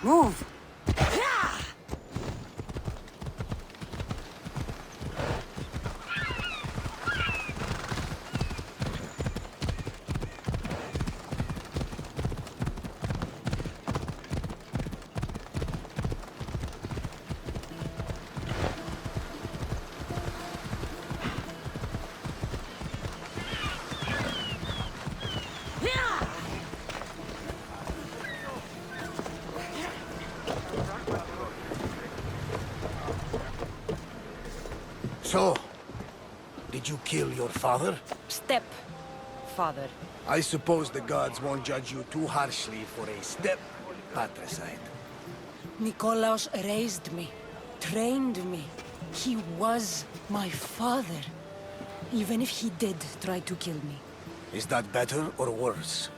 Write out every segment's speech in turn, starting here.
Move! So, did you kill your father? Step-father. I suppose the gods won't judge you too harshly for a step-patricide. Nikolaos raised me, trained me. He was my father. Even if he did try to kill me. Is that better or worse?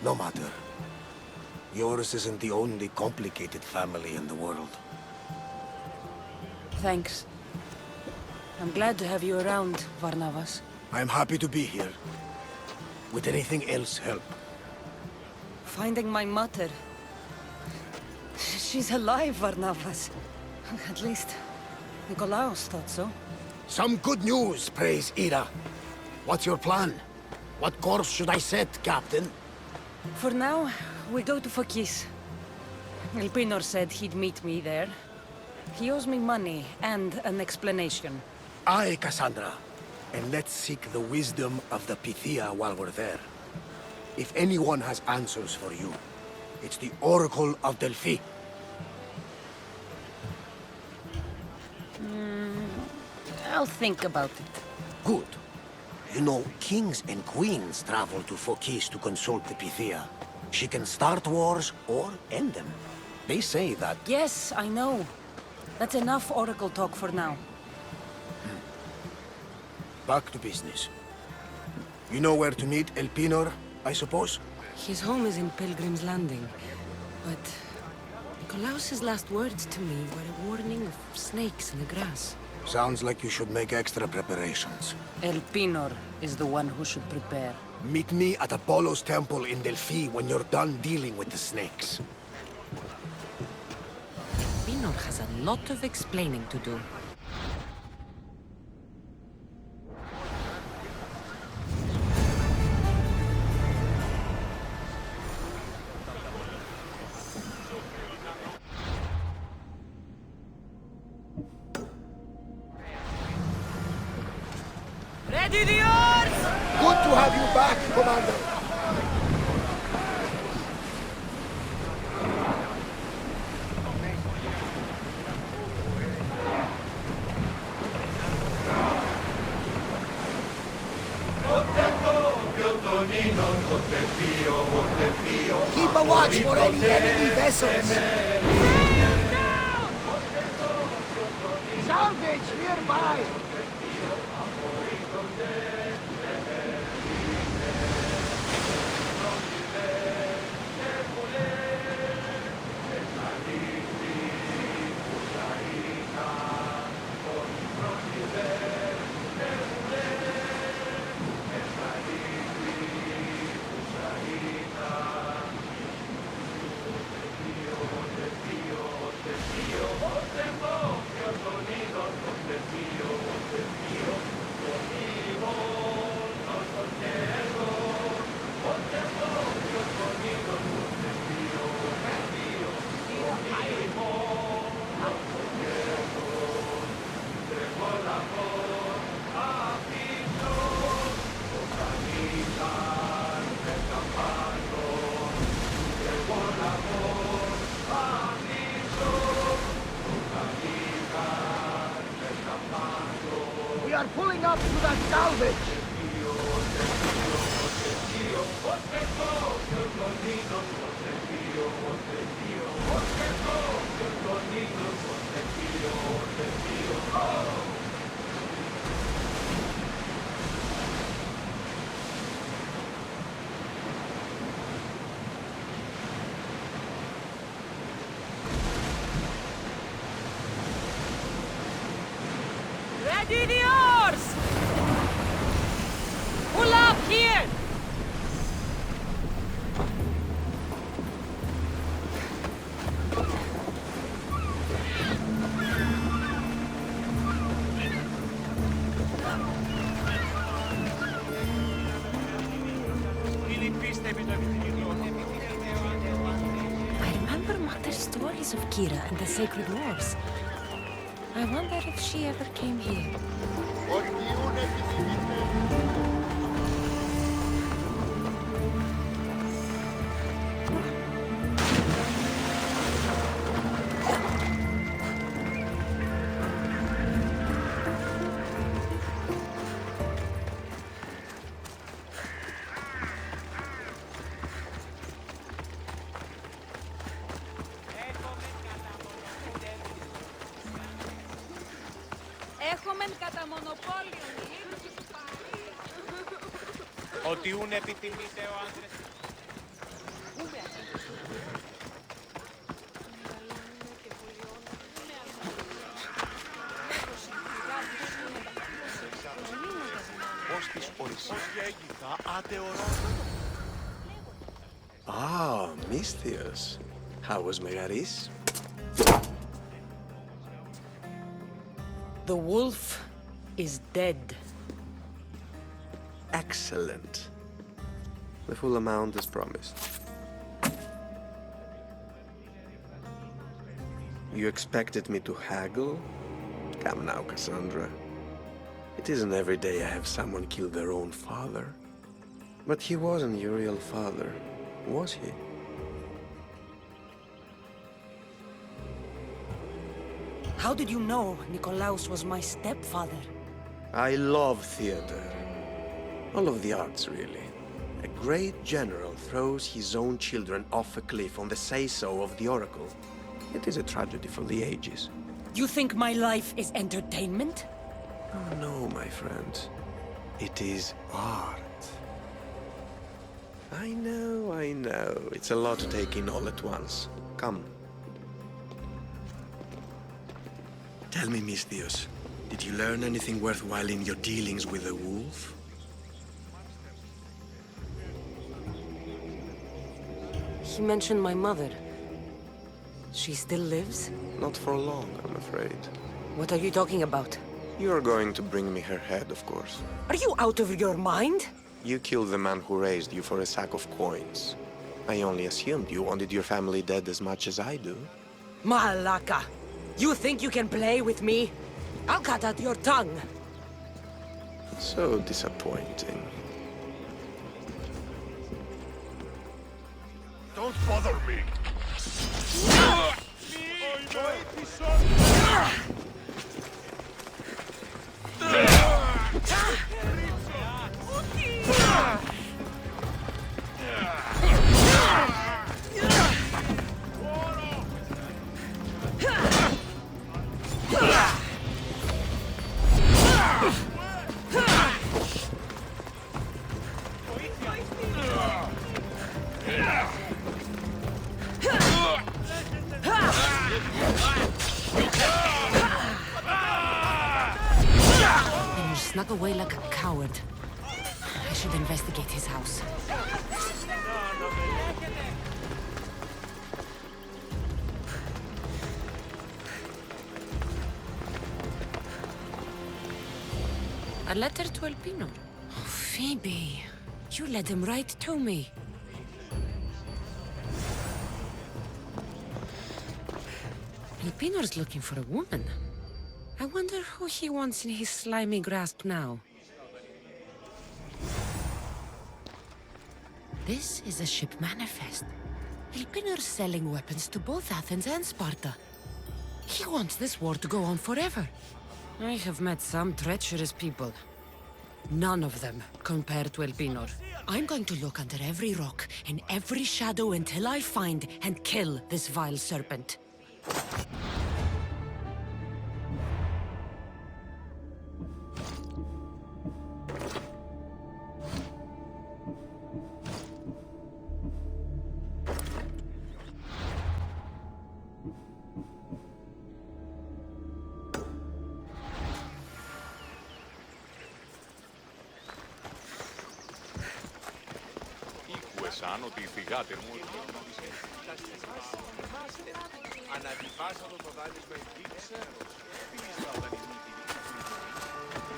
No matter. Yours isn't the only complicated family in the world. Thanks. I'm glad to have you around, Varnavas. I'm happy to be here. Would anything else help? Finding my mother. She's alive, Varnavas. At least, Nikolaos thought so. Some good news, praise Ira. What's your plan? What course should I set, Captain? For now, we go to Phokis. Elpinor said he'd meet me there. He owes me money and an explanation. Aye, Cassandra. And let's seek the wisdom of the Pυθία while we're there. If anyone has answers for you, it's the Oracle of Delphi. I'll think about it. Good. You know, kings and queens travel to Phokis to consult the Pυθία. She can start wars or end them. They say that... Yes, I know. That's enough oracle talk for now. Back to business. You know where to meet Elpinor, I suppose? His home is in Pilgrim's Landing. But Nikolaos' last words to me were a warning of snakes in the grass. Sounds like you should make extra preparations. Elpinor is the one who should prepare. Meet me at Apollo's temple in Delphi when you're done dealing with the snakes. Elpinor has a lot of explaining to do. Ready the oars! Good to have you back, Commander! Keep a watch for any enemy vessels! Salvage nearby! We are pulling up to that salvage! Ready the oars! Pull up here! stories of Kira and the Sacred Wars. I wonder if she ever came here. Ότι ούν επιθυμείτε ο άντρες. Πώς της Odyssey. Ah, Misthios. How was Navaris? The wolf is dead. Excellent. The full amount as promised. You expected me to haggle? Come now, Cassandra. It isn't every day I have someone kill their own father. But he wasn't your real father, was he? How did you know Nikolaos was my stepfather? I love theater. All of the arts, really. A great general throws his own children off a cliff on the say-so of the oracle. It is a tragedy for the ages. You think my life is entertainment? Oh, no, my friend. It is art. I know. It's a lot to take in all at once. Come. Tell me, Misthios, did you learn anything worthwhile in your dealings with the wolf? He mentioned my mother. She still lives? Not for long, I'm afraid. What are you talking about? You're going to bring me her head, of course. Are you out of your mind? You killed the man who raised you for a sack of coins. I only assumed you wanted your family dead as much as I do. Malaka! You think you can play with me? I'll cut out your tongue! So disappointing. Don't bother me! Snuck away like a coward. I should investigate his house. A letter to Elpino. Oh, Phoebe, you led him right to me. Elpino's looking for a woman. I wonder who he wants in his slimy grasp now. This is a ship manifest. Elpinor's selling weapons to both Athens and Sparta. He wants this war to go on forever. I have met some treacherous people. None of them compare to Elpinor. I'm going to look under every rock and every shadow until I find and kill this vile serpent. Σαν ότι οι φυγάτε μου... Αναντιφάσατο το δάνεισμα εκεί, ξέρω. Τι είσαι όταν είναι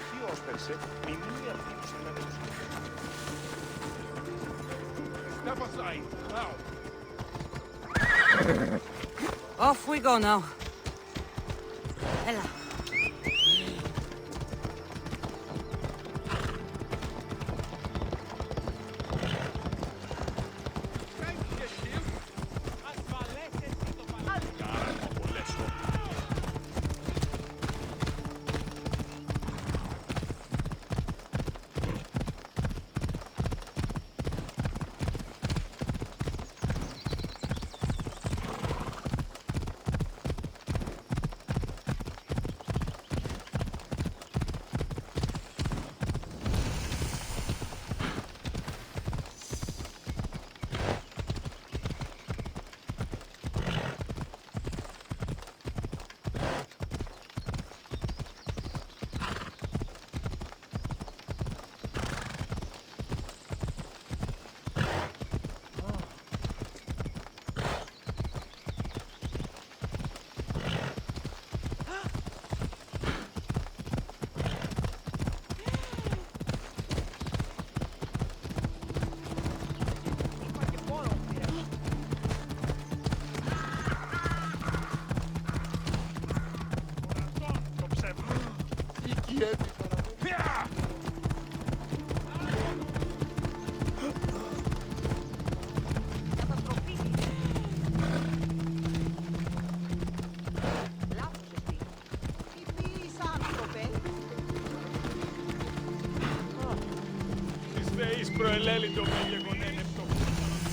τι όσπερσε, μηνύει αυτή του συναντούς. Step aside, now. Off we go now. Ella.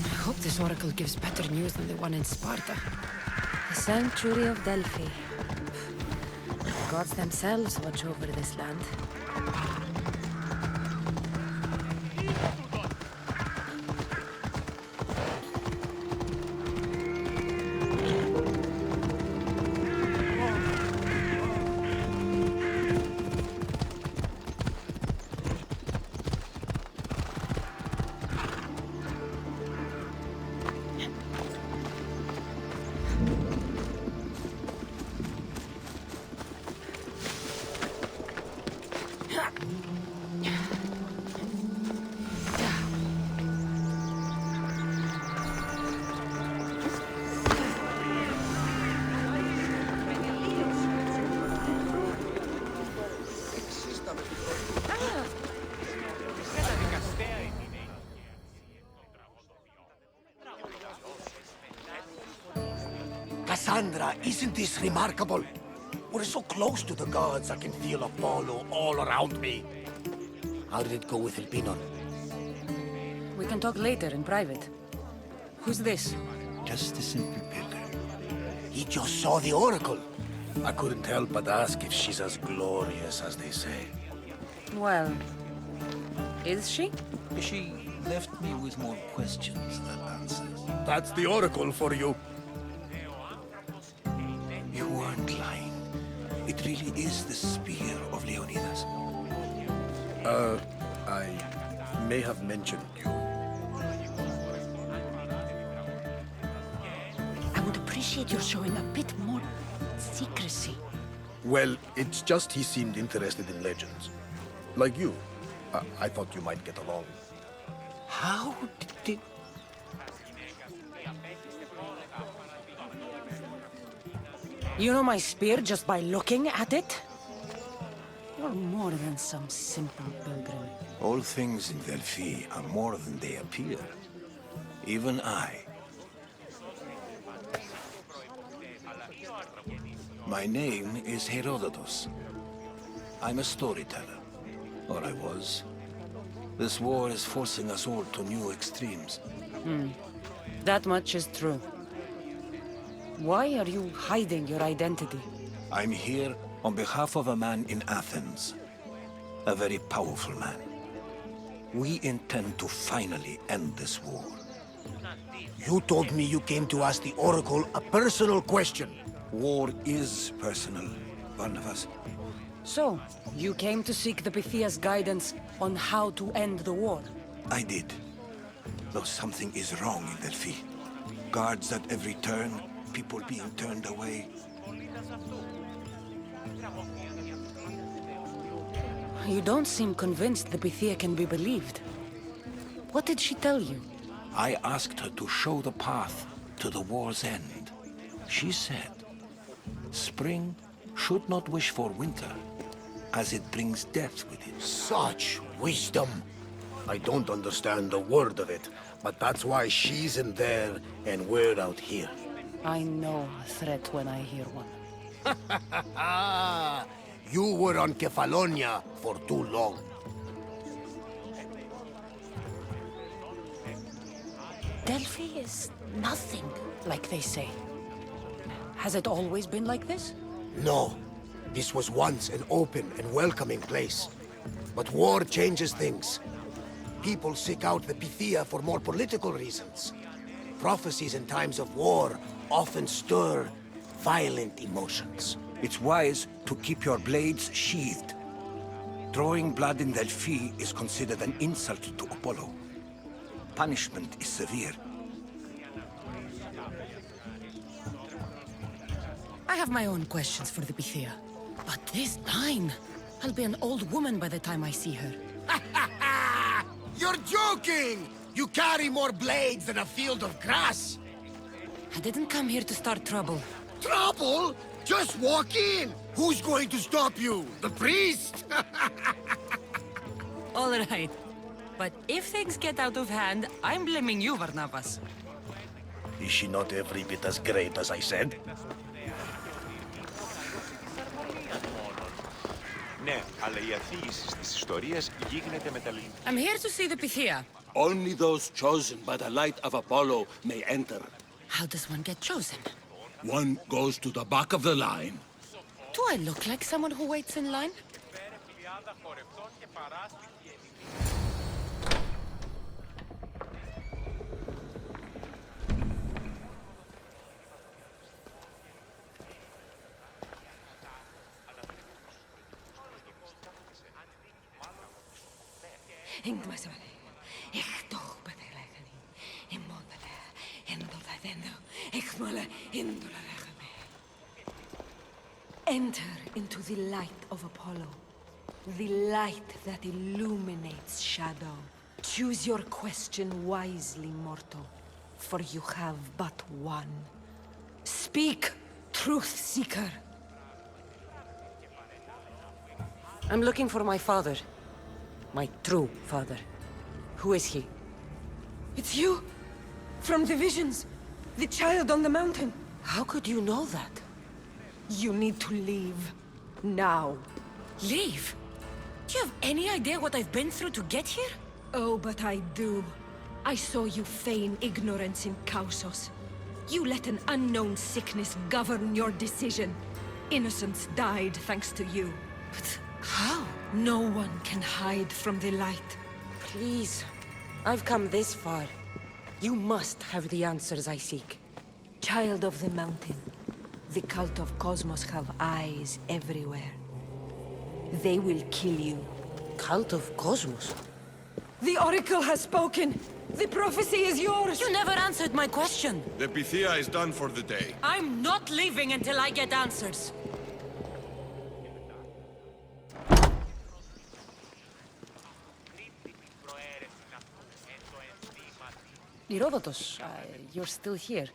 I hope this oracle gives better news than the one in Sparta. The sanctuary of Delphi. The gods themselves watch over this land. Cassandra, isn't this remarkable? We're so close to the gods, I can feel Apollo all around me. How did it go with Elpinor? We can talk later in private. Who's this? Just a simple pilgrim. He just saw the oracle. I couldn't help but ask if she's as glorious as they say. Well, is she? She left me with more questions than answers. That's the oracle for you. You weren't lying. It really is the spear of Leonidas. I may have mentioned you. I would appreciate your showing a bit more secrecy. Well, it's just he seemed interested in legends. Like you. I thought you might get along. How did... You know my spear just by looking at it? You're more than some simple pilgrim. All things in Delphi are more than they appear. Even I. My name is Herodotus. I'm a storyteller. Or I was. This war is forcing us all to new extremes. That much is true. Why are you hiding your identity? I'm here on behalf of a man in Athens. A very powerful man. We intend to finally end this war. You told me you came to ask the oracle a personal question. War is personal, Barnabas. So, you came to seek the Pythia's guidance on how to end the war? I did. Though something is wrong in Delphi. Guards at every turn, people being turned away. You don't seem convinced the Pythia can be believed. What did she tell you? I asked her to show the path to the war's end. She said, spring should not wish for winter, as it brings death with it. Such wisdom! I don't understand a word of it, but that's why she's in there and we're out here. I know a threat when I hear one. You were on Kefalonia for too long. Delphi is nothing, like they say. Has it always been like this? No. This was once an open and welcoming place. But war changes things. People seek out the Pυθία for more political reasons. Prophecies in times of war often stir violent emotions. It's wise to keep your blades sheathed. Drawing blood in Delphi is considered an insult to Apollo. Punishment is severe. I have my own questions for the Pυθία. But this line... I'll be an old woman by the time I see her. You're joking! You carry more blades than a field of grass! I didn't come here to start trouble. Trouble? Just walk in! Who's going to stop you? The priest? All right. But if things get out of hand, I'm blaming you, Varnavas. Is she not every bit as great as I said? Ναι, αλλά η αφήγηση της ιστορίας γίγνεται με τα ελληνικά. I'm here to see the Pυθία. Only those chosen by the light of Apollo may enter. How does one get chosen? One goes to the back of the line. Do I look like someone who waits in line? Enter into the light of Apollo, the light that illuminates shadow. Choose your question wisely, mortal, for you have but one. Speak, truth seeker. I'm looking for my father. My true father. Who is he? It's you! From the visions! The child on the mountain! How could you know that? You need to leave. Now. Leave? Do you have any idea what I've been through to get here? Oh, but I do. I saw you feign ignorance in Kausos. You let an unknown sickness govern your decision. Innocents died thanks to you. But how? No one can hide from the light. Please. I've come this far. You must have the answers I seek. Child of the mountain, the cult of Cosmos have eyes everywhere. They will kill you. Cult of Cosmos? The Oracle has spoken! The prophecy is yours! You never answered my question! The Pυθία is done for the day. I'm not leaving until I get answers! Herodotus, you're still here.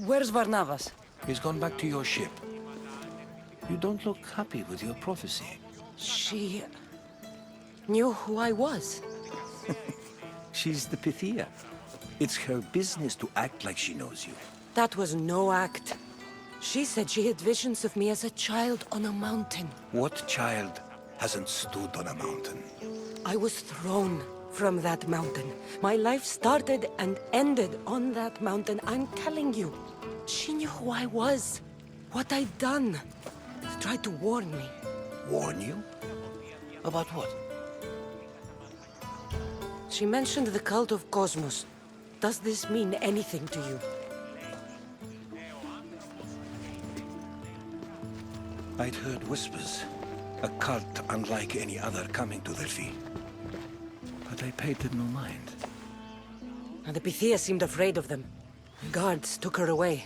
Where's Varnavas? He's gone back to your ship. You don't look happy with your prophecy. She... knew who I was. She's the Pυθία. It's her business to act like she knows you. That was no act. She said she had visions of me as a child on a mountain. What child hasn't stood on a mountain? I was thrown from that mountain. My life started and ended on that mountain. I'm telling you. She knew who I was, what I'd done. She tried to warn me. Warn you? About what? She mentioned the cult of Cosmos. Does this mean anything to you? I'd heard whispers. A cult unlike any other coming to Delphi. But I paid it no mind. And the Pυθία seemed afraid of them. Guards took her away.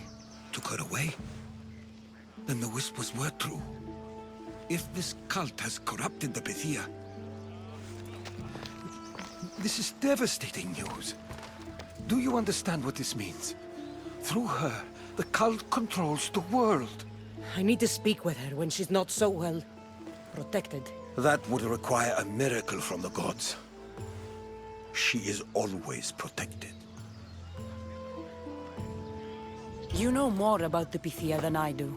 Took her away? Then the whispers were true. If this cult has corrupted the Pυθία... This is devastating news. Do you understand what this means? Through her, The cult controls the world. I need to speak with her when she's not so well protected. That would require a miracle from the gods. She is always protected. You know more about the Pυθία than I do.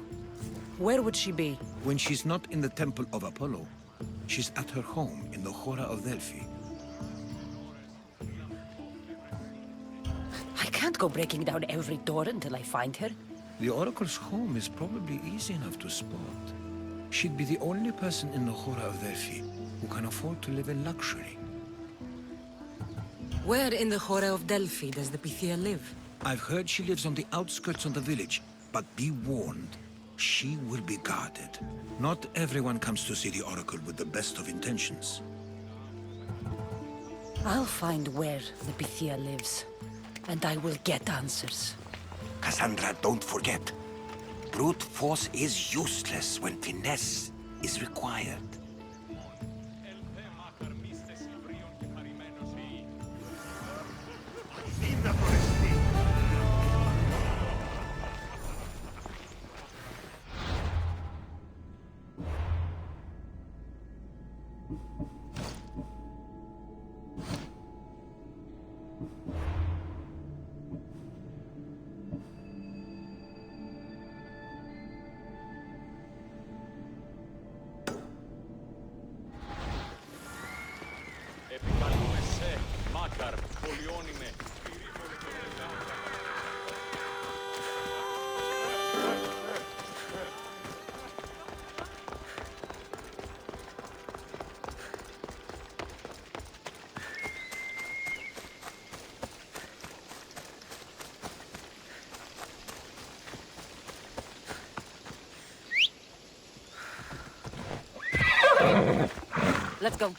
Where would she be? When she's not in the Temple of Apollo, she's at her home in the Hora of Delphi. I can't go breaking down every door until I find her. The Oracle's home is probably easy enough to spot. She'd be the only person in the Hora of Delphi who can afford to live in luxury. Where in the Hora of Delphi does the Pυθία live? I've heard she lives on the outskirts of the village, but be warned, she will be guarded. Not everyone comes to see the Oracle with the best of intentions. I'll find where the Pυθία lives, and I will get answers. Cassandra, don't forget. Brute force is useless when finesse is required. Επικαλούμε σε, Μάκαρ, πολιώνυμε. Let's go.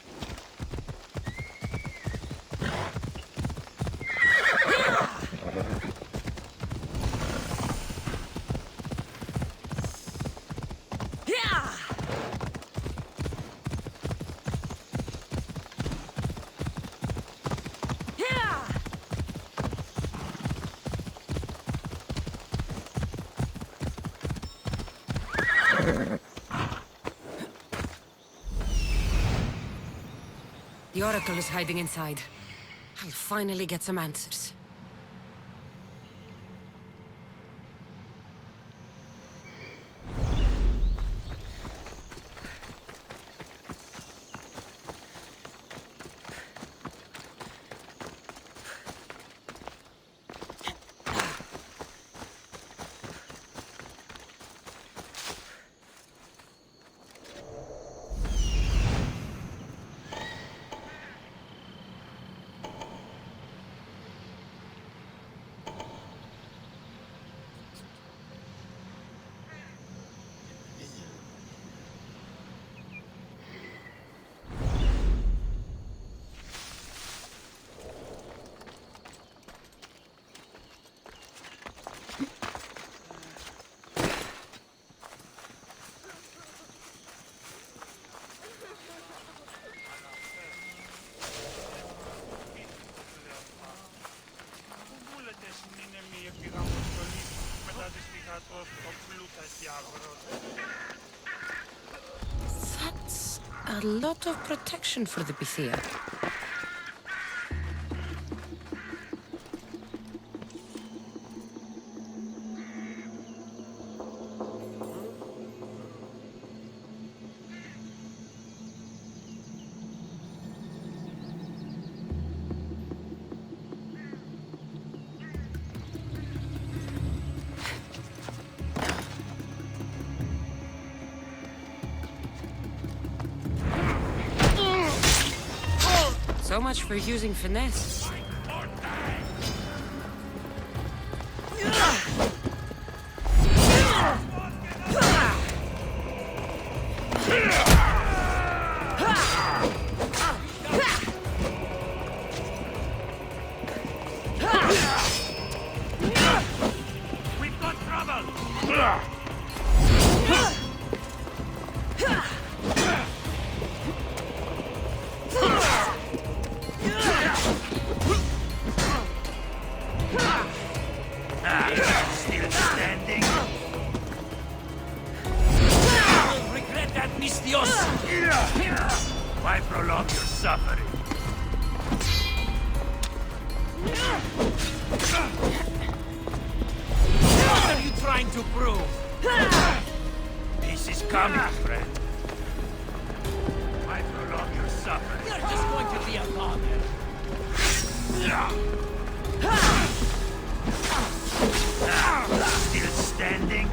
The Oracle is hiding inside. I'll finally get some answers. That's a lot of protection for the Pυθία. So much for using finesse. We've got trouble! Still Still standing? You'll regret that, Mistios! Why prolong your suffering? What are you trying to prove? Peace is coming, friend. Why prolong your suffering? You're just going to be a bother. Still standing?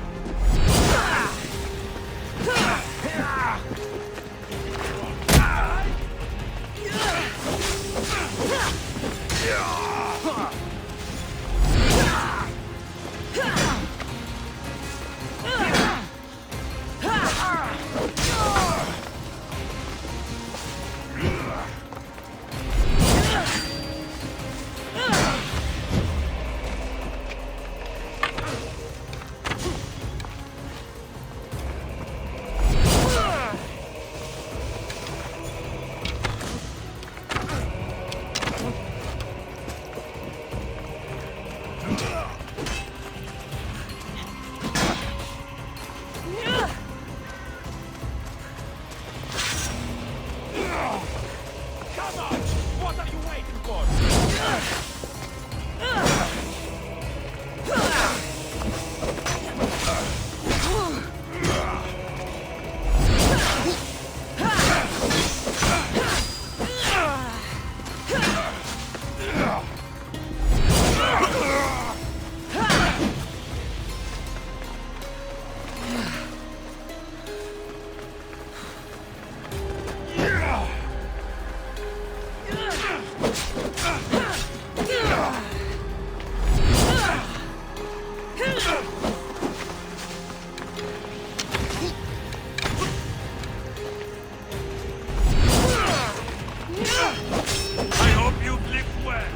I hope you live well.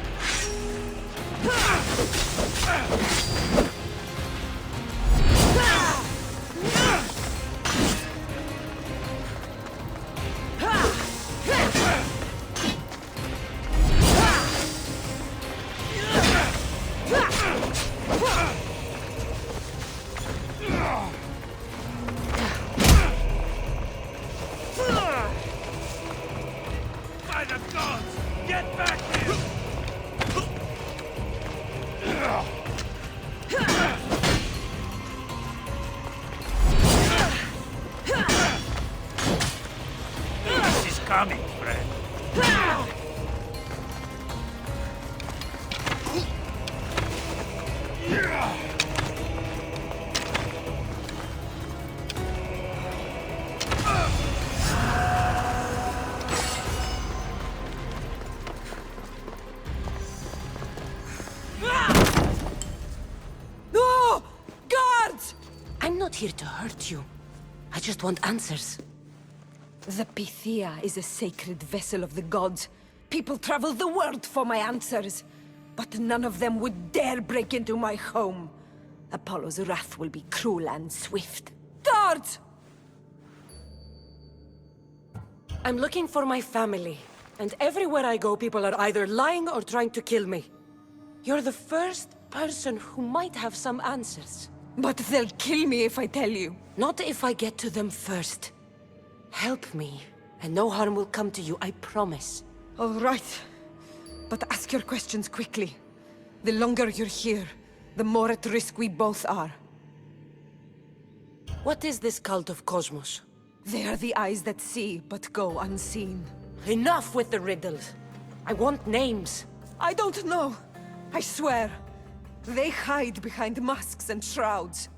By the gods, get back here! Peace is coming, friend. No! Guards! I'm not here to hurt you. I just want answers. The Pυθία is a sacred vessel of the gods. People travel the world for my answers. But none of them would dare break into my home. Apollo's wrath will be cruel and swift. Guards! I'm looking for my family. And everywhere I go, people are either lying or trying to kill me. You're the first person who might have some answers. But they'll kill me if I tell you. Not if I get to them first. Help me, and no harm will come to you, I promise. All right. But ask your questions quickly. The longer you're here, the more at risk we both are. What is this cult of Cosmos? They are the eyes that see, but go unseen. Enough with the riddles. I want names. I don't know. I swear. They hide behind masks and shrouds.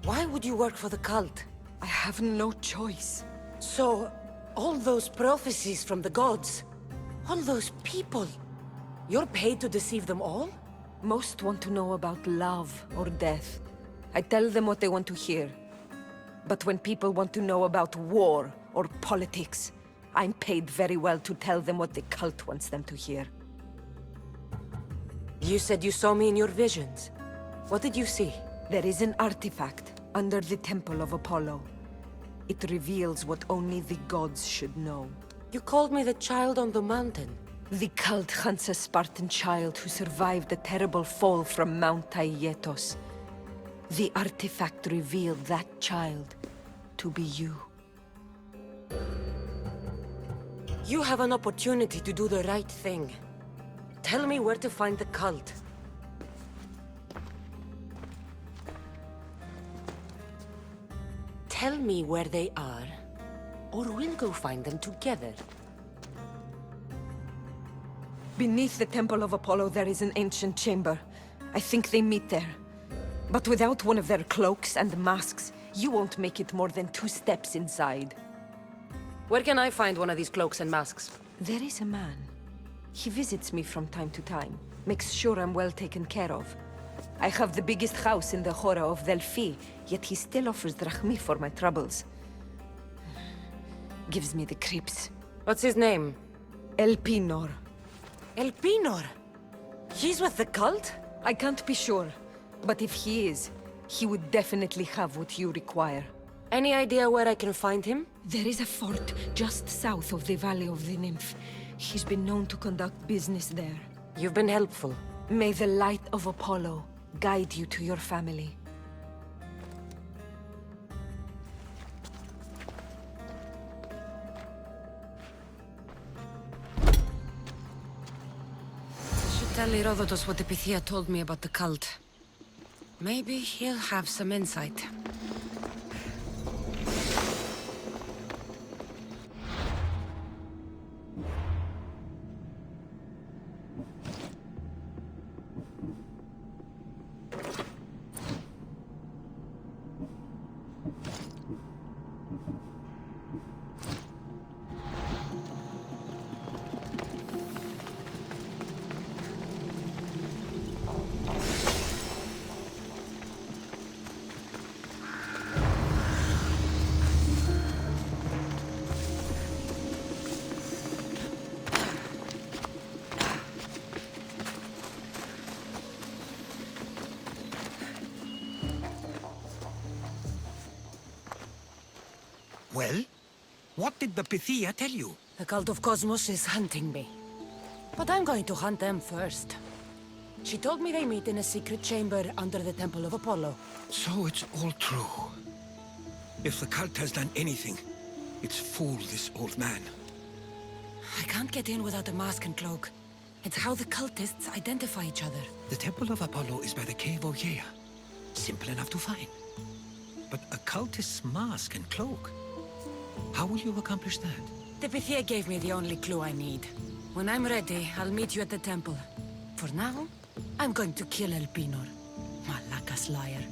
Why would you work for the cult? I have no choice. So, all those prophecies from the gods, all those people, you're paid to deceive them all? Most want to know about love or death. I tell them what they want to hear. But when people want to know about war or politics, I'm paid very well to tell them what the cult wants them to hear. You said you saw me in your visions. What did you see? There is an artifact under the temple of Apollo. It reveals what only the gods should know. You called me the child on the mountain. The cult hunts a Spartan child who survived a terrible fall from Mount Aietos. The artifact revealed that child to be you. You have an opportunity to do the right thing. Tell me where to find the cult. Tell me where they are, or we'll go find them together. Beneath the Temple of Apollo there is an ancient chamber. I think they meet there. But without one of their cloaks and masks, you won't make it more than 2 steps inside. Where can I find one of these cloaks and masks? There is a man. He visits me from time to time, makes sure I'm well taken care of. I have the biggest house in the Hora of Delphi, yet he still offers drachmi for my troubles. Gives me the creeps. What's his name? Elpinor. Elpinor? He's with the cult? I can't be sure, but if he is, he would definitely have what you require. Any idea where I can find him? There is a fort just south of the Valley of the Nymph. He's been known to conduct business there. You've been helpful. May the light of Apollo guide you to your family. I should tell Herodotus what the Pυθία told me about the cult. Maybe he'll have some insight. Well, what did the Pυθία tell you? The cult of Cosmos is hunting me. But I'm going to hunt them first. She told me they meet in a secret chamber under the Temple of Apollo. So it's all true. If the cult has done anything, it's fooled this old man. I can't get in without a mask and cloak. It's how the cultists identify each other. The Temple of Apollo is by the cave Ogyea. Simple enough to find. But a cultist's mask and cloak? How will you accomplish that? The Pυθία gave me the only clue I need. When I'm ready, I'll meet you at the temple. For now, I'm going to kill Elpinor. Malakas liar.